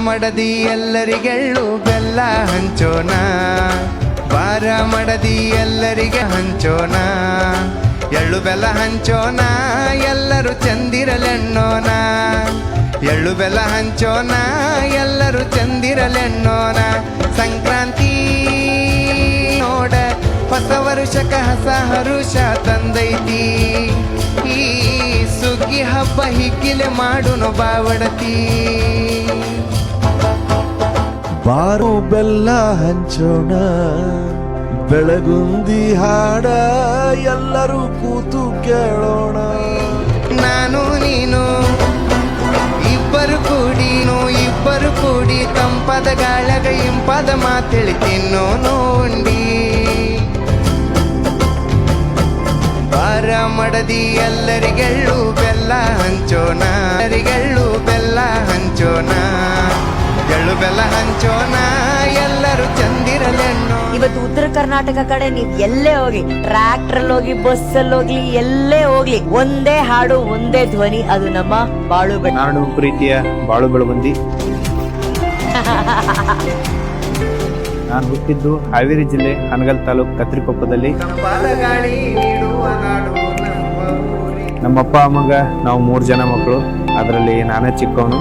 ಮಡದಿ ಎಲ್ಲರಿಗೆಳ್ಳು ಬೆಲ್ಲ ಹಂಚೋಣ, ಬಾರ ಮಡದಿ ಎಲ್ಲರಿಗೆ ಹಂಚೋಣ, ಎಳ್ಳು ಬೆಲ್ಲ ಹಂಚೋಣ, ಎಲ್ಲರೂ ಚಂದಿರಲೆಣ್ಣೋಣ, ಎಳ್ಳು ಬೆಲ್ಲ ಹಂಚೋಣ, ಎಲ್ಲರೂ ಚಂದಿರಲೆಣ್ಣೋಣ. ಸಂಕ್ರಾಂತಿ ನೋಡ ಹೊಸ ವರುಷಕ ಹೊಸ ಹರುಷ ತಂದೈತಿ, ಈ ಸುಗ್ಗಿ ಹಬ್ಬ ಹಿಗ್ಗಿಲೆ ಮಾಡುನು ಬಾವಡತಿ. ಬಾರು ಬೆಲ್ಲ ಹಂಚೋಣ, ಬೆಳಗುಂದಿ ಹಾಡ ಎಲ್ಲರೂ ಕೂತು ಕೇಳೋಣ. ನಾನು ನೀನು ಇಬ್ಬರು ಕೂಡಿ ತಂಪದ ಗಾಳಗ ಇಂಪದ ಮಾತೇಳಿ ತಿನ್ನೋನು ಉಂಡಿ. ಬಾರ ಮಡದಿ ಎಲ್ಲರಿಗೆಳ್ಳು ಬೆಲ್ಲ ಹಂಚೋಣ, ಎಲ್ಲರಿಗೆಳ್ಳು ಬೆಲ್ಲ ಹಂಚೋಣ, ಎಳ್ಳು ಬೆಲ್ಲ ಹಂಚೋಣ, ಎಲ್ಲರೂ ಚಂದಿರಲೆಣ್ಣು. ಇವತ್ತು ಉತ್ತರ ಕರ್ನಾಟಕ ಕಡೆ ನೀವ್ ಎಲ್ಲೇ ಹೋಗಿ, ಟ್ರ್ಯಾಕ್ಟರ್ ಅಲ್ಲಿ ಹೋಗಿ, ಬಸ್ ಅಲ್ಲಿ ಹೋಗ್ಲಿ, ಎಲ್ಲೇ ಹೋಗ್ಲಿ, ಒಂದೇ ಹಾಡು ಒಂದೇ ಧ್ವನಿ, ಅದು ನಮ್ಮ ಬಾಳು ಬೆಳ. ನಾನು ಪ್ರೀತಿಯ ಬಾಳು ಬೆಳಗುಂದಿ. ನಾನು ಹುಟ್ಟಿದ್ದು ಹಾವೇರಿ ಜಿಲ್ಲೆ ಹನಗಲ್ ತಾಲೂಕು ಕತ್ರಿಕೊಪ್ಪದಲ್ಲಿ. ನಮ್ಮ ಅಪ್ಪ ಅಮ್ಮಗ ನಾವು 3 ಜನ ಮಕ್ಕಳು, ಅದರಲ್ಲಿ ನಾನೇ ಚಿಕ್ಕವನು.